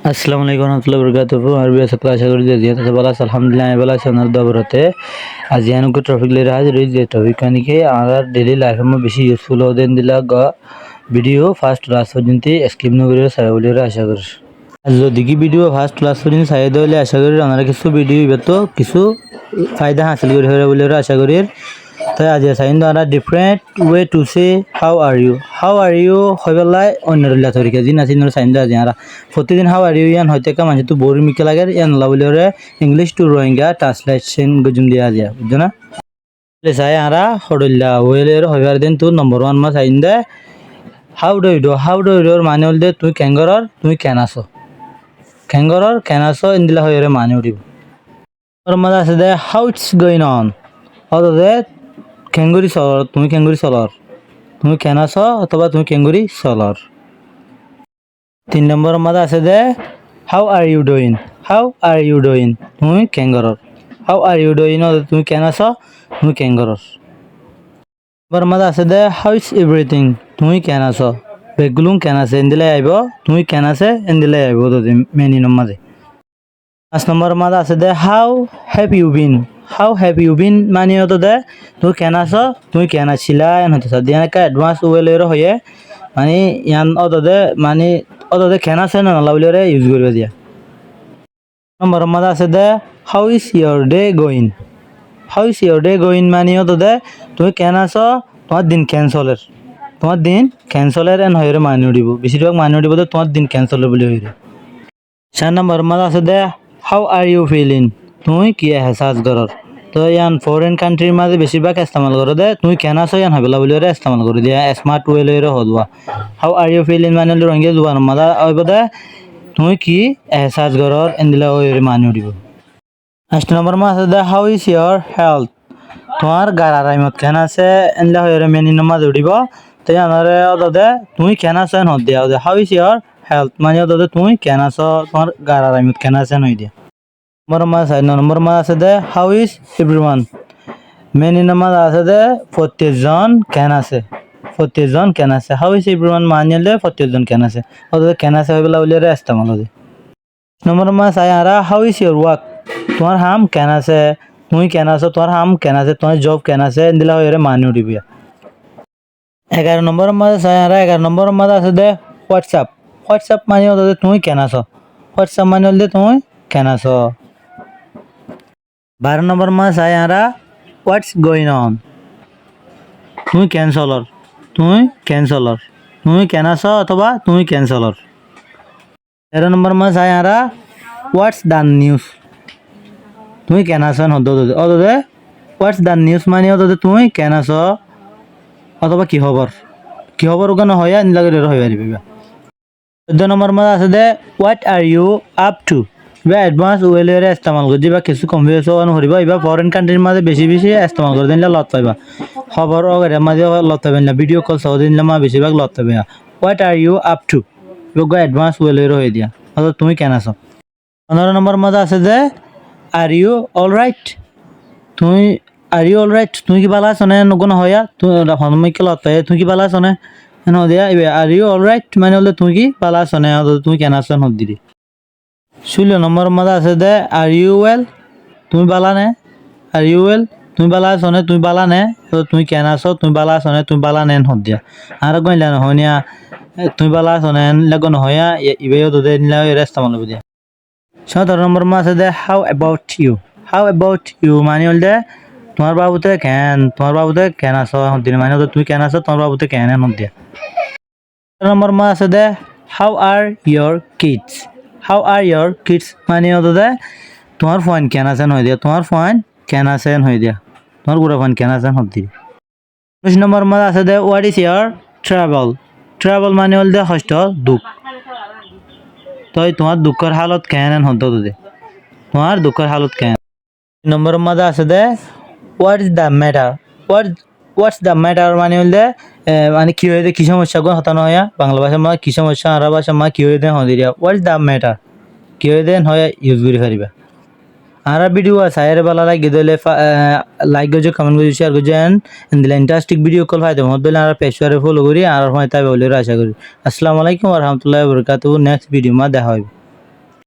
আসসালামু আলাইকুম warahmatullahi wabarakatuh আর বিয়া সকল আশা করি যে জিয়া আছে ভালো আছে আলহামদুলিল্লাহ আমি ভালো আছি আপনার দবরতে আজ ইয়ানুকে টপিক লে হাজির হই যে টপিক কানিকে আমার ডেইলি লাইফে মে বেশি ইউজফুল হদেন দিলা ভিডিও ফার্স্ট ক্লাস পর্যন্ত স্কিপ ন করে সারা বলে আশা করি আর যদি কি ভিডিও ফার্স্ট ক্লাস পর্যন্ত সারা দিলে আশা করি আপনারা কিছু ভিডিও ইবেতো কিছু ফায়দা হাসিল করে হবে বলে আশা করি তাই আজ সাইন দ্বারা different way to say how are you হইবেলাই অন্য রিলা তরিকা জিন আছে সাইন দা যারা প্রতিদিন হাউ আর ইউ ইয়ান হইতে কা মানে তো বোরিং মিকে লাগে ইয়ান লা বলে ইংলিশ টু রোহিঙ্গা ট্রান্সলেশন গজুম দিয়া যায় বুঝছো না le sai ara hodilla wele hoibar den tu number 1 ma sain de how do you do মানে হল de তুই ক্যাঙ্গরর তুই কেনাসো ক্যাঙ্গরর কেনাসো ইন্দিলা হইরে মানে উড়িব ওর মধ্যে আছে de how it's going on অতো de ক্যাঙ্গুরি সলর তুমি ক্যাঙ্গুরি সলর তুমি কেনাসো অথবা তুমি ক্যাঙ্গুরি সলর 3 নম্বর মধ্যে আছে de how are you doing তুমি ক্যাঙ্গরর how are you doing তুমি কেনাসো তুমি ক্যাঙ্গরর এবার মধ্যে আছে de how is everything তুমি কেনাসো বেগুলুম কেনাসে ইন্দিলে আইব তুমি কেনাসে ইন্দিলে আইব তো মেনি নম্বরে 5 নম্বর মধ্যে আছে de how have you been মানে হতো de তুমি কেনাসো তুমি কেনাছিলা এন হতো দিয়া কা অ্যাডভান্স ওয়েলের হয়ে মানে ইয়ান অতো de কেনাসে না লাউলেরে ইউজ করবে দিয়া নম্বর মধ্যে আছে de how is your day going মানে হতো de তুমি কেনাসো তোমার দিন ক্যান্সেলের এন হয়ে মানে উঠিব বেশিরভাগ মানে উঠিব তো তোমার দিন ক্যান্সেলের বলে হয়ে 4 নম্বর মধ্যে আছে de how are you feeling তুমি কি এহসাস করর তো ইয়ান ফরেন কান্ট্রির মাঝে বেশিরভাগ ইস্তেমাল করে দে তুমি কেন আছো ইয়ান হবেলা বলে ইস্তেমাল করে দিয়া স্মার্ট ওয়েলে হদবা হাউ আর ইউ ফিলিং মানে রঙে জুবান মাদা হইব দে তুমি কি এহসাস করর এন্দিলা ওই মানে উঠিব 8 নম্বর মা আছে দে হাউ ইজ ইয়োর হেলথ তোমার গার আরামত কেন আছে এন্দিলা হইরে মেনি নমাজ উঠিব তো ইয়ানরে অদ দে তুমি কেন আছো এন হদ দিয়া হাউ ইজ ইয়োর হেলথ মানে অদ দে তুমি কেন আছো তোমার গার আরামত কেন আছে নই দিয়া নম্বর মা আছে দে হাউ ইজ এভরিওয়ান মেনি নামাজ আছে দে প্রত্যেকজন কেন আছে হাউ ইজ এভরিওয়ান মানিলে প্রত্যেকজন কেন আছে ওদের কেন আছে হইবলা বলিরে ইস্তেমাল হবে নম্বর মা চাই আরা হাউ ইজ ইয়োর ওয়ার্ক তোমার হাম কেন আছে তুমি কেন আছো তোমার হাম কেন আছে তোমার জব কেন আছে দিলা হইরে মানি উঠিবিয়া 11 নম্বর মাঝে চাই আরা 11 নম্বর মাঝে আছে দে হোয়াটসঅ্যাপ মানে ওদের তুমি কেন আছো হোয়াটসঅ্যাপ মানে হল দে তুমি কেন আছো 12 নম্বর মাস আয় আরা হোয়াটস গোয়িং অন তুমি ক্যান্সেলর তুমি কেন আছো অথবা তুমি ক্যান্সেলর 13 নম্বর মাস আয় আরা হোয়াটস দ্য নিউজ তুমি কেন আছো অদে হোয়াটস দ্য নিউজ মানে অদে তুমি কেন আছো অথবা কি খবর ওখানে হয় নিলাগে হয়ে পারিবে 14 নম্বর মাস আছে দে what are you up to বা অ্যাডভান্স ওয়েলের ইস্তেমাল করছি বা কিছু কনভারসেশন করিবা এবার ফরেন কান্ট্রির মাঝে বেশি ইস্তেমাল করে দিলে লত পাইবা খবর ওগের মাঝে লত পাইবেন না ভিডিও কল সহ দিলে মা বেশিরভাগ লত পাইবে what are you up to এবার অ্যাডভান্স ওয়েলের হয়ে দিয়া অর্থাৎ তুমি কেন আছো 15 নম্বর মাঝে আছে যে আর ইউ অল রাইট তুমি কি ভালো আছো না নগুন হইয়া তুমি কি লত পাই তুমি কি ভালো আছো না দিয়া আর ইউ অল রাইট মানে হলে তুমি কি ভালো আছো না তুমি কেন আছো হদ দিদি 16 নম্বর মাঝে আছে দে আর ইউ ওয়েল তুমি বালা নে তুমি বালা আছো নে তুমি বালা নে তো তুমি কেন আছো তুমি বালা আছো নে তুমি বালা নেন হদ দিয়া আর কইলা না হনিয়া তুমি বালা আছো নে লাগো না হইয়া ইবেও তো দে নিলা রেস্তা মালব দিয়া 17 নম্বর মাঝে আছে দে হাউ অ্যাবাউট ইউ মানে হল দে তোমার বাবুতে কেন আছো হদ দিন মানে তুমি কেন আছো তোমার বাবুতে কেন হদ দিয়া 18 নম্বর মাঝে আছে দে হাউ আর ইয়োর কিডস মানে হতো দে তোমার ফোন কেন আছেন হয়ে দিয়া তোমার গুড়া ফোন কেন আছেন হত দিবি 19 নম্বর মাঝে আছে দে হোয়াট ইজ ইয়ার ট্রাভেল মানে হল দে কষ্ট দুঃখ তো তোমার দুঃখের হালত কেন হতো দে তোমার দুঃখের হালত কেন নম্বর মাঝে আছে দে হোয়াটস দ্য ম্যাটার মানে হল দে মানে কি হয়ে কি সমস্যা কোন হতানো হইয়া বাংলা ভাষা মা কি সমস্যা আর ভাষা মা কি হয়ে দেন হদিয়া হোয়াটস দ্য ম্যাটার কি হয়ে দেন হয় ইউজ করে পারিবা আর ভিডিও সাইরে ভালো লাগে দিলে লাইক গজো কমেন্ট গজো শেয়ার গজো এন্ড দিলে ইন্টারেস্টিং ভিডিও কল ফাইদা মত দিলে আর পেজে ফলো করি আর হয় তাই বলে আশা করি আসসালামু আলাইকুম ওয়া রাহমাতুল্লাহি ওয়া বারাকাতুহু নেক্সট ভিডিও মা দেখা হবে